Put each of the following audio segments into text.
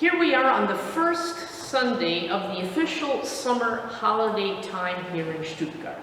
Here we are on the first Sunday of the official summer holiday time here in Stuttgart.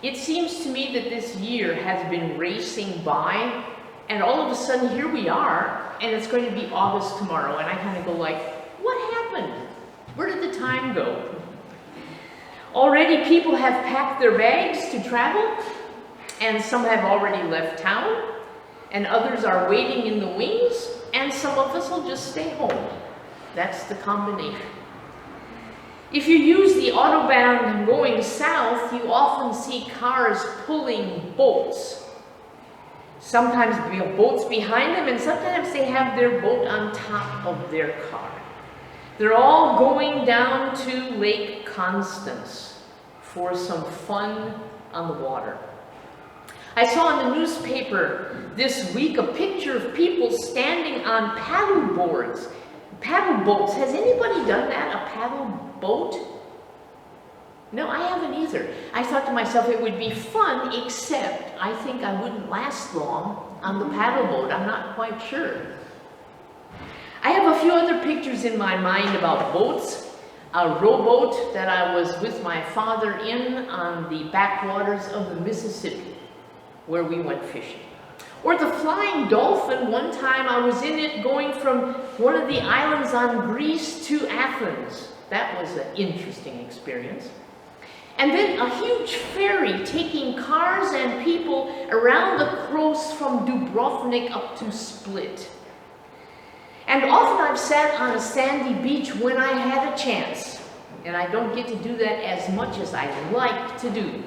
It seems to me that this year has been racing by, and all of a sudden here we are, and it's going to be August tomorrow, and I kind of go like, what happened? Where did the time go? Already people have packed their bags to travel, and some have already left town, and others are waiting in the wings, and some of us will just stay home. That's the combination. If you use the Autobahn going south, you often see cars pulling boats. Sometimes boats behind them, and sometimes they have their boat on top of their car. They're all going down to Lake Constance for some fun on the water. I saw in the newspaper this week a picture of people standing on paddle boards. Paddle boats. Has anybody done that? A paddle boat? No, I haven't either. I thought to myself it would be fun, except I think I wouldn't last long on the paddle boat. I'm not quite sure. I have a few other pictures in my mind about boats. A rowboat that I was with my father in on the backwaters of the Mississippi, where we went fishing. Or the Flying Dolphin. One time I was in it going from one of the islands on Greece to Athens. That was an interesting experience. And then a huge ferry taking cars and people around the coast from Dubrovnik up to Split. And often I've sat on a sandy beach when I had a chance. And I don't get to do that as much as I'd like to do.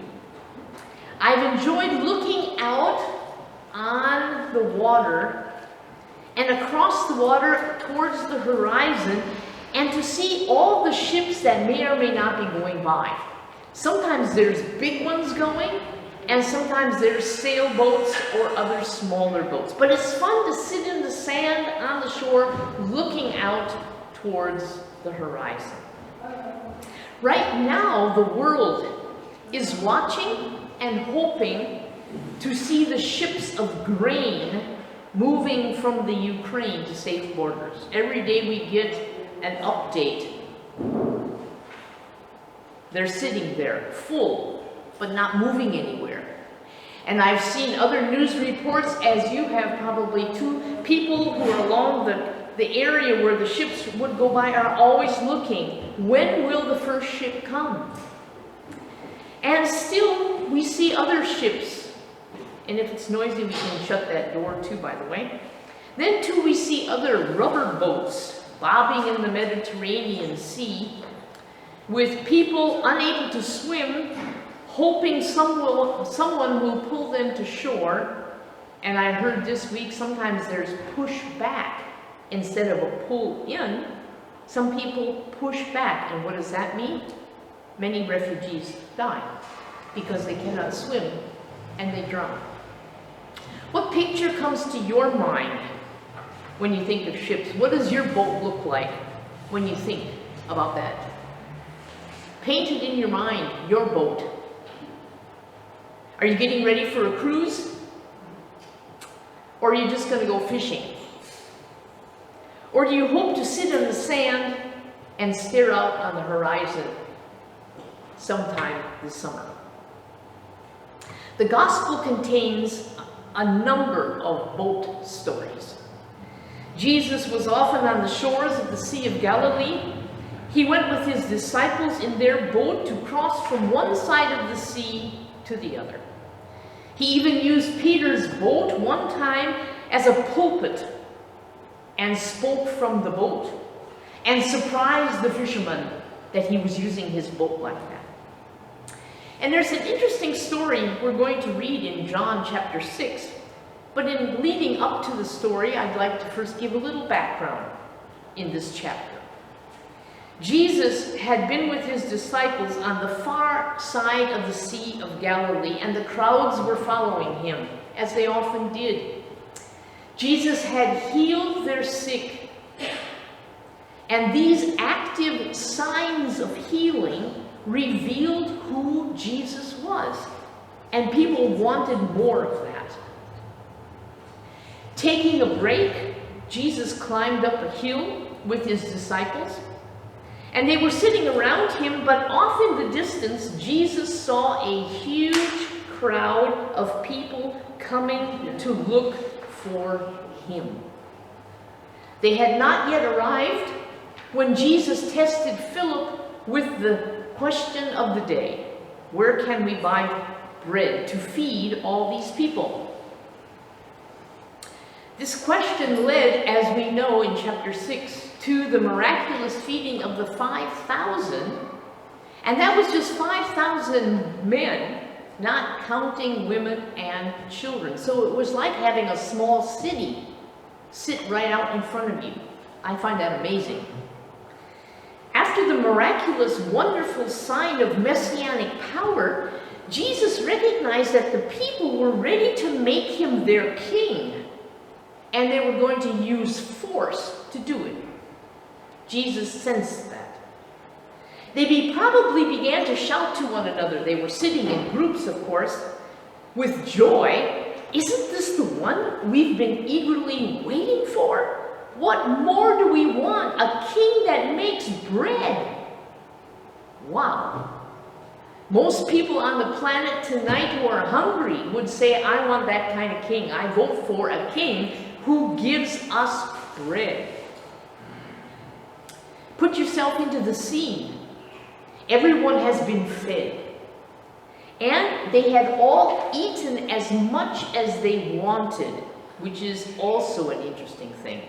I've enjoyed looking out on the water and across the water towards the horizon and to see all the ships that may or may not be going by. Sometimes there's big ones going, and sometimes there's sailboats or other smaller boats. But it's fun to sit in the sand on the shore looking out towards the horizon. Right now, the world is watching and hoping to see the ships of grain moving from the Ukraine to safe borders. Every day we get an update. They're sitting there, full, but not moving anywhere. And I've seen other news reports, as you have probably too. People who are along the area where the ships would go by are always looking, when will the first ship come? And still, we see other ships. And if it's noisy, we can shut that door too, by the way. Then too, we see other rubber boats bobbing in the Mediterranean Sea with people unable to swim, hoping someone will pull them to shore. And I heard this week, sometimes there's push back instead of a pull in. Some people push back. And what does that mean? Many refugees die because they cannot swim and they drown. What picture comes to your mind when you think of ships? What does your boat look like when you think about that? Paint it in your mind, your boat. Are you getting ready for a cruise? Or are you just going to go fishing? Or do you hope to sit in the sand and stare out on the horizon sometime this summer? The gospel contains a number of boat stories. Jesus was often on the shores of the Sea of Galilee. He went with his disciples in their boat to cross from one side of the sea to the other. He even used Peter's boat one time as a pulpit and spoke from the boat and surprised the fishermen that he was using his boat like that. And there's an interesting story we're going to read in John chapter 6. But in leading up to the story, I'd like to first give a little background in this chapter. Jesus had been with his disciples on the far side of the Sea of Galilee, and the crowds were following him, as they often did. Jesus had healed their sick, and these active signs of healing revealed who Jesus was, and people wanted more of that. Taking a break, Jesus climbed up a hill with his disciples, and they were sitting around him, but off in the distance, Jesus saw a huge crowd of people coming to look for him. They had not yet arrived when Jesus tested Philip with the question of the day: where can we buy bread to feed all these people? This question led, as we know in chapter 6, to the miraculous feeding of the 5,000, and that was just 5,000 men, not counting women and children. So it was like having a small city sit right out in front of you. I find that amazing. After the miraculous, wonderful sign of messianic power, Jesus recognized that the people were ready to make him their king, and they were going to use force to do it. Jesus sensed that. They probably began to shout to one another. They were sitting in groups, of course, with joy. "Isn't this the one we've been eagerly waiting for? What more do we want? A king that makes bread." Wow. Most people on the planet tonight who are hungry would say, "I want that kind of king. I vote for a king who gives us bread." Put yourself into the scene. Everyone has been fed, and they had all eaten as much as they wanted, which is also an interesting thing.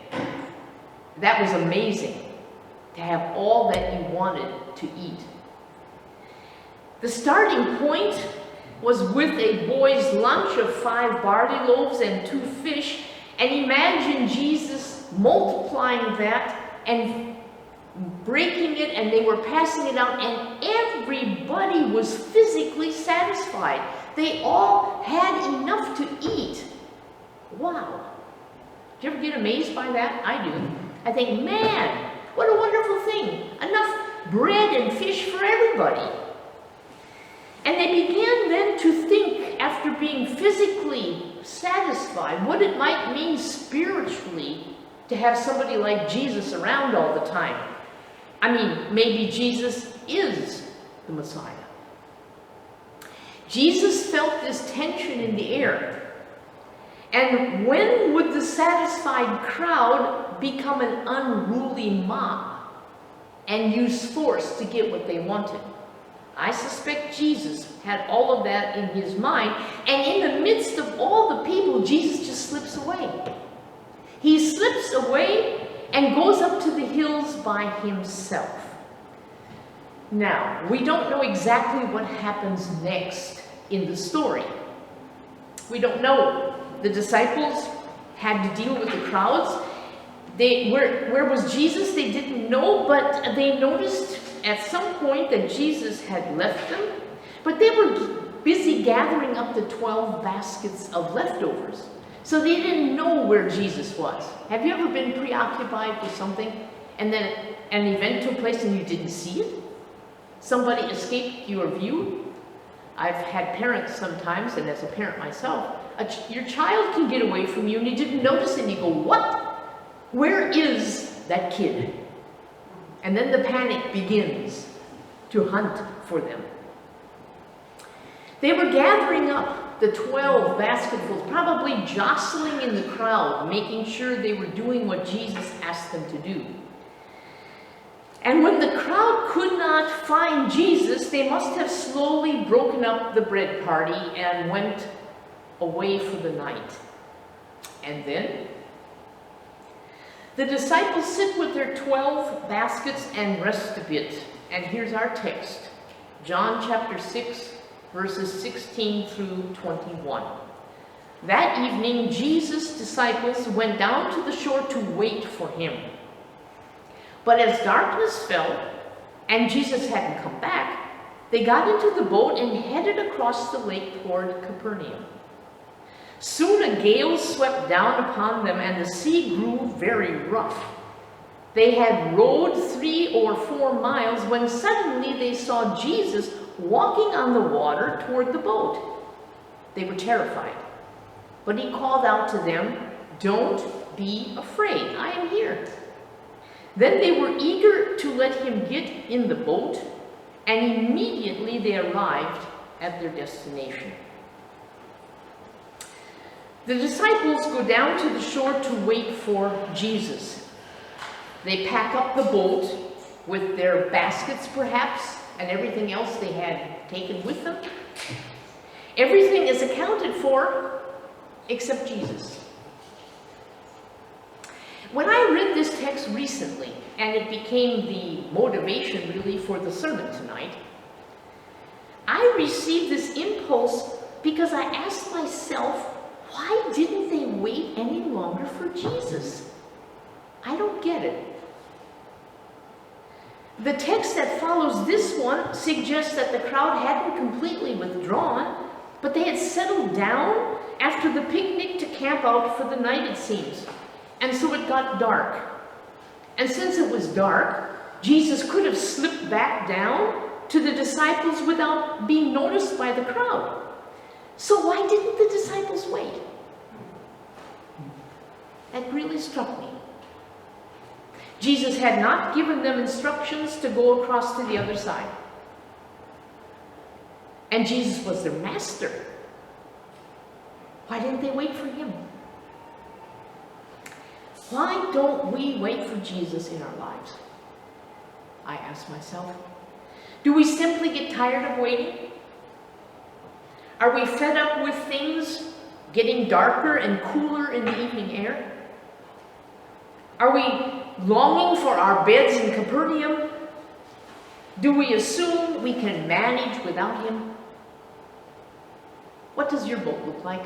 That was amazing, to have all that you wanted to eat. The starting point was with a boy's lunch of 5 barley loaves and 2 fish, and imagine Jesus multiplying that and breaking it, and they were passing it out, and everybody was physically satisfied. They all had enough to eat. Wow. Do you ever get amazed by that? I do. I think, man, what a wonderful thing. Enough bread and fish for everybody. And they began then to think, after being physically satisfied, what it might mean spiritually to have somebody like Jesus around all the time. I mean, maybe Jesus is the Messiah. Jesus felt this tension in the air. And when would the satisfied crowd become an unruly mob and use force to get what they wanted? I suspect Jesus had all of that in his mind, and in the midst of all the people, Jesus just slips away. He slips away and goes up to the hills by himself. Now, we don't know exactly what happens next in the story. We don't know. The disciples had to deal with the crowds. Where was Jesus? They didn't know, but they noticed at some point that Jesus had left them. But they were busy gathering up the 12 baskets of leftovers. So they didn't know where Jesus was. Have you ever been preoccupied with something and then an event took place and you didn't see it? Somebody escaped your view? I've had parents sometimes, and as a parent myself, your child can get away from you and you didn't notice it and you go, what? Where is that kid? And then the panic begins to hunt for them. They were gathering up the 12 basketfuls, probably jostling in the crowd, making sure they were doing what Jesus asked them to do. And when the crowd could not find Jesus, they must have slowly broken up the bread party and went away for the night. And then the disciples sit with their 12 baskets and rest a bit. And here's our text, John chapter 6, verses 16 through 21. That evening, Jesus' disciples went down to the shore to wait for him. But as darkness fell, and Jesus hadn't come back, they got into the boat and headed across the lake toward Capernaum. Soon a gale swept down upon them, and the sea grew very rough. They had rowed 3 or 4 miles when suddenly they saw Jesus walking on the water toward the boat. They were terrified, but he called out to them, "Don't be afraid, I am here." Then they were eager to let him get in the boat, and immediately they arrived at their destination. The disciples go down to the shore to wait for Jesus. They pack up the boat with their baskets, perhaps, and everything else they had taken with them. Everything is accounted for except Jesus. When I read this text recently, and it became the motivation really for the sermon tonight, I received this impulse because I asked myself, why didn't they wait any longer for Jesus? I don't get it. The text that follows this one suggests that the crowd hadn't completely withdrawn, but they had settled down after the picnic to camp out for the night, it seems. And so it got dark. And since it was dark, Jesus could have slipped back down to the disciples without being noticed by the crowd. So why didn't the disciples wait? That really struck me. Jesus had not given them instructions to go across to the other side. And Jesus was their master. Why didn't they wait for him? Why don't we wait for Jesus in our lives? I ask myself. Do we simply get tired of waiting? Are we fed up with things getting darker and cooler in the evening air? Are we longing for our beds in Capernaum? Do we assume we can manage without him? What does your boat look like?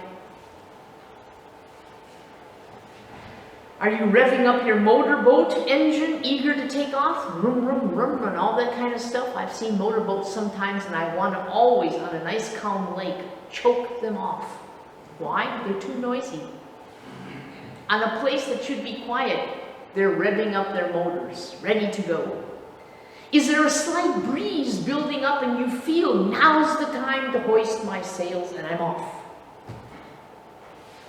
Are you revving up your motorboat engine, eager to take off? Vroom, vroom, vroom, and all that kind of stuff. I've seen motorboats sometimes, and I want to always, on a nice calm lake, choke them off. Why? They're too noisy. On a place that should be quiet, they're revving up their motors, ready to go. Is there a slight breeze building up and you feel, now's the time to hoist my sails and I'm off?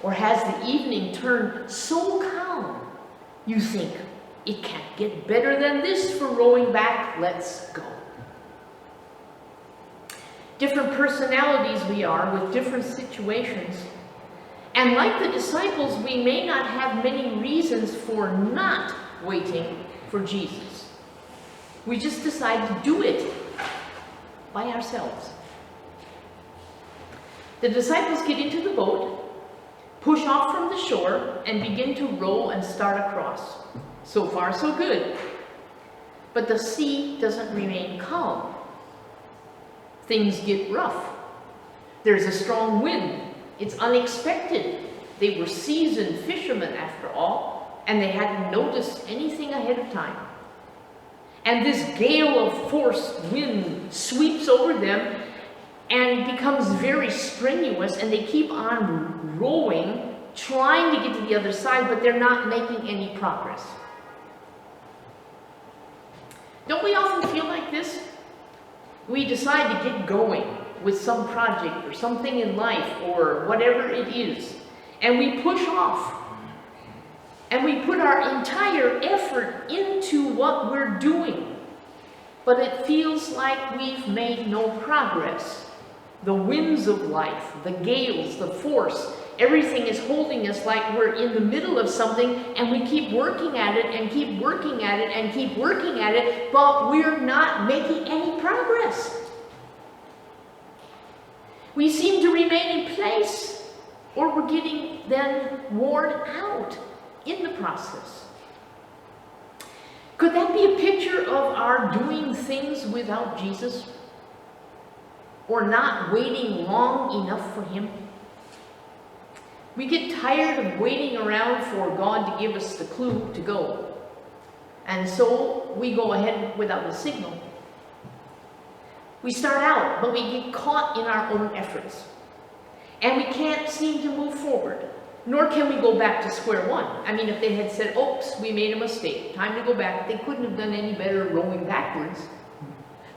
Or has the evening turned so calm, you think, it can't get better than this for rowing back, let's go. Different personalities we are with different situations. And like the disciples, we may not have many reasons for not waiting for Jesus. We just decide to do it by ourselves. The disciples get into the boat, push off from the shore, and begin to row and start across. So far, so good. But the sea doesn't remain calm. Things get rough. There's a strong wind. It's unexpected. They were seasoned fishermen after all, and they hadn't noticed anything ahead of time. And this gale of force wind sweeps over them and becomes very strenuous, and they keep on rowing, trying to get to the other side, but they're not making any progress. Don't we often feel like this? We decide to get going with some project or something in life or whatever it is, and we push off. And we put our entire effort into what we're doing, but it feels like we've made no progress. The winds of life, the gales, the force, everything is holding us like we're in the middle of something, and we keep working at it and keep working at it and keep working at it, but we're not making any progress. We seem to remain in place, or we're getting then worn out in the process. Could that be a picture of our doing things without Jesus? Or not waiting long enough for him? We get tired of waiting around for God to give us the clue to go. And so we go ahead without a signal. We start out, but we get caught in our own efforts. And we can't seem to move forward. Nor can we go back to square one. I mean, if they had said, oops, we made a mistake, time to go back, they couldn't have done any better rowing backwards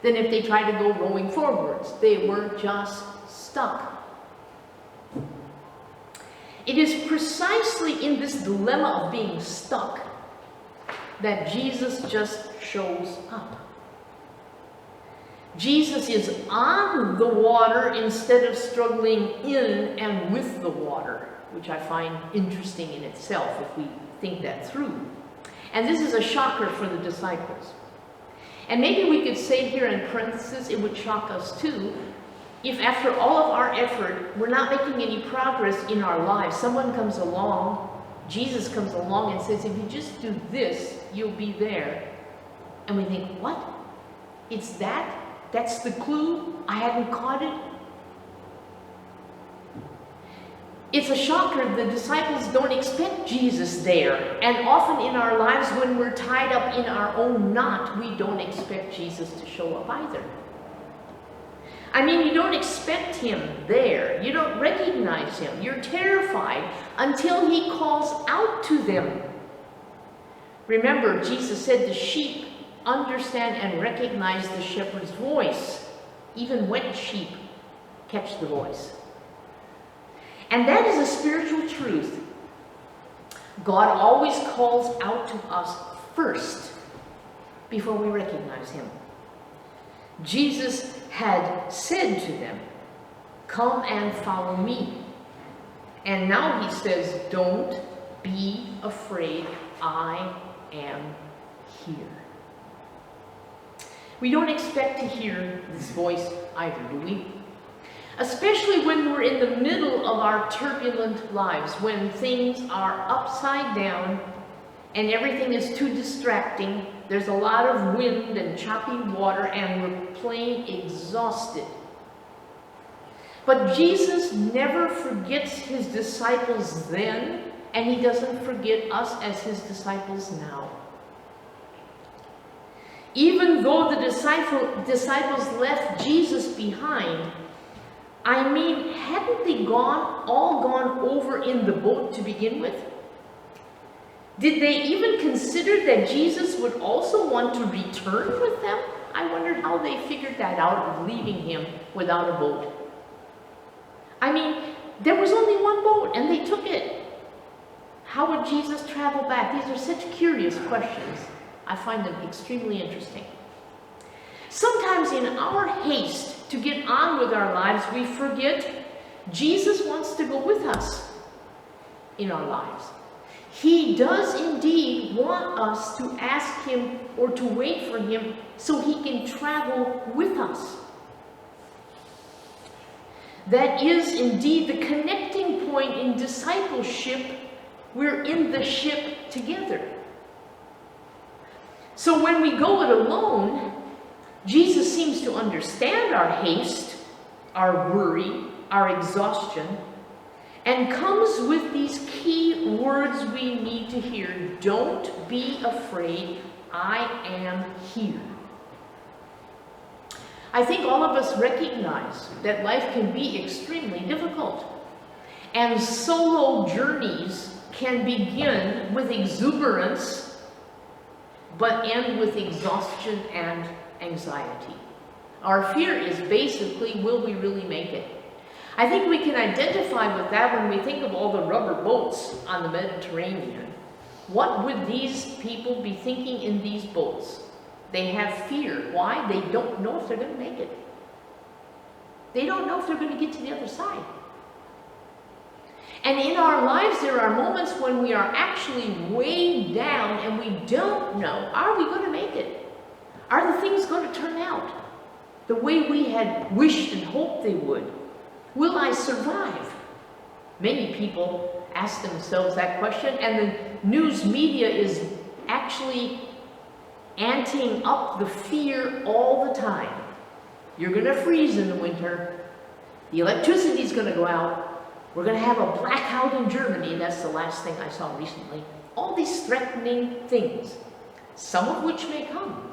than if they tried to go rowing forwards. They were just stuck. It is precisely in this dilemma of being stuck that Jesus just shows up. Jesus is on the water instead of struggling in and with the water, which I find interesting in itself if we think that through. And this is a shocker for the disciples. And maybe we could say here in parentheses, it would shock us too, if after all of our effort, we're not making any progress in our lives. Someone comes along, Jesus comes along and says, if you just do this, you'll be there. And we think, what? It's that? That's the clue? I hadn't caught it? It's a shocker. The disciples don't expect Jesus there. And often in our lives, when we're tied up in our own knot, we don't expect Jesus to show up either. I mean, you don't expect him there. You don't recognize him. You're terrified until he calls out to them. Remember, Jesus said the sheep understand and recognize the shepherd's voice. Even wet sheep catch the voice. And that is a spiritual truth. God always calls out to us first before we recognize him. Jesus had said to them, come and follow me. And now he says, don't be afraid, I am here. We don't expect to hear this voice either, do we? Especially when we're in the middle of our turbulent lives, when things are upside down and everything is too distracting. There's a lot of wind and choppy water and we're plain exhausted. But Jesus never forgets his disciples then, and he doesn't forget us as his disciples now. Even though the disciples left Jesus behind, I mean, hadn't they all gone over in the boat to begin with? Did they even consider that Jesus would also want to return with them? I wondered how they figured that out of leaving him without a boat. I mean, there was only one boat and they took it. How would Jesus travel back? These are such curious questions. I find them extremely interesting. Sometimes in our haste to get on with our lives, we forget Jesus wants to go with us in our lives. He does indeed want us to ask him or to wait for him so he can travel with us. That is indeed the connecting point in discipleship. We're in the ship together. So when we go it alone, Jesus seems to understand our haste, our worry, our exhaustion, and comes with these key words we need to hear. Don't be afraid, I am here. I think all of us recognize that life can be extremely difficult. And solo journeys can begin with exuberance, but end with exhaustion and anxiety. Our fear is basically, will we really make it? I think we can identify with that when we think of all the rubber boats on the Mediterranean. What would these people be thinking in these boats? They have fear. Why? They don't know if they're going to make it. They don't know if they're going to get to the other side. And in our lives, there are moments when we are actually weighed down and we don't know, are we going to make it? Are the things going to turn out the way we had wished and hoped they would? Will I survive? Many people ask themselves that question, and the news media is actually anteing up the fear all the time. You're going to freeze in the winter. The electricity is going to go out. We're going to have a blackout in Germany. That's the last thing I saw recently. All these threatening things, some of which may come.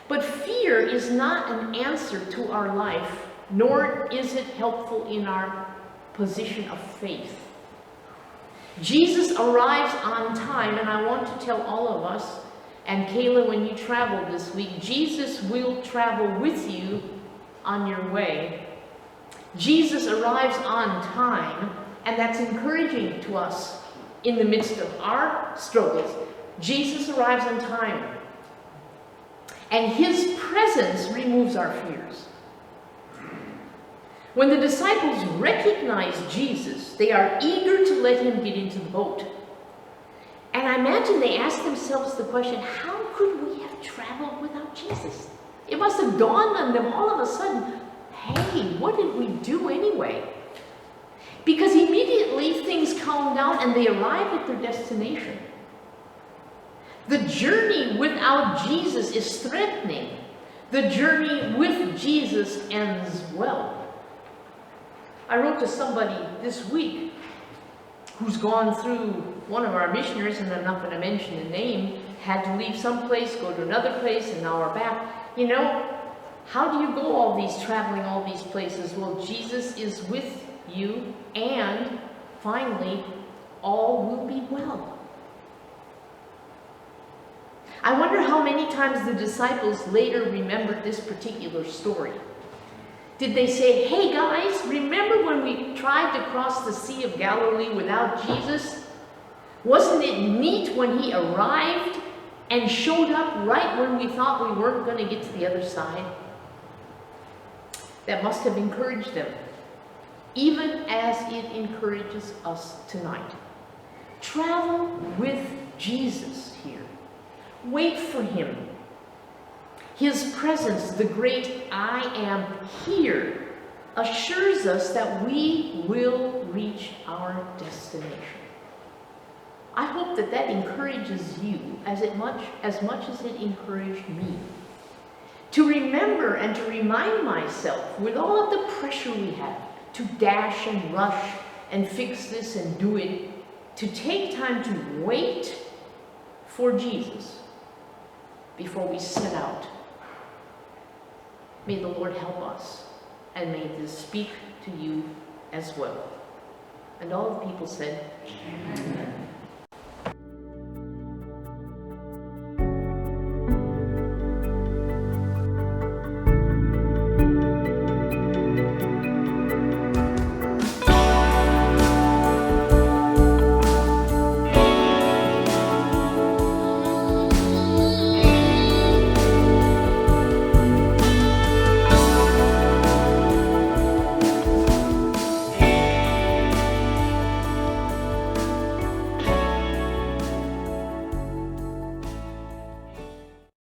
But fear is not an answer to our life, nor is it helpful in our position of faith. Jesus arrives on time, and I want to tell all of us, and Kayla, when you travel this week, Jesus will travel with you on your way. Jesus arrives on time, and that's encouraging to us in the midst of our struggles. Jesus arrives on time. And his presence removes our fears. When the disciples recognize Jesus, they are eager to let him get into the boat. And I imagine they ask themselves the question, how could we have traveled without Jesus? It must have dawned on them all of a sudden, hey, what did we do anyway? Because immediately things calm down and they arrive at their destination. The journey without Jesus is threatening. The journey with Jesus ends well. I wrote to somebody this week who's gone through, one of our missionaries, and I'm not going to mention the name, had to leave some place, go to another place, and now we're back. You know, how do you go traveling all these places? Well, Jesus is with you, and finally, all will be well. I wonder how many times the disciples later remembered this particular story. Did they say, hey guys, remember when we tried to cross the Sea of Galilee without Jesus? Wasn't it neat when he arrived and showed up right when we thought we weren't going to get to the other side? That must have encouraged them, even as it encourages us tonight. Travel with Jesus here. Wait for him. His presence, the great I am here, assures us that we will reach our destination. I hope that that encourages you as much as it encouraged me. To remember and to remind myself, with all of the pressure we have, to dash and rush and fix this and do it, to take time to wait for Jesus before we set out. May the Lord help us, and may this speak to you as well. And all the people said, Amen.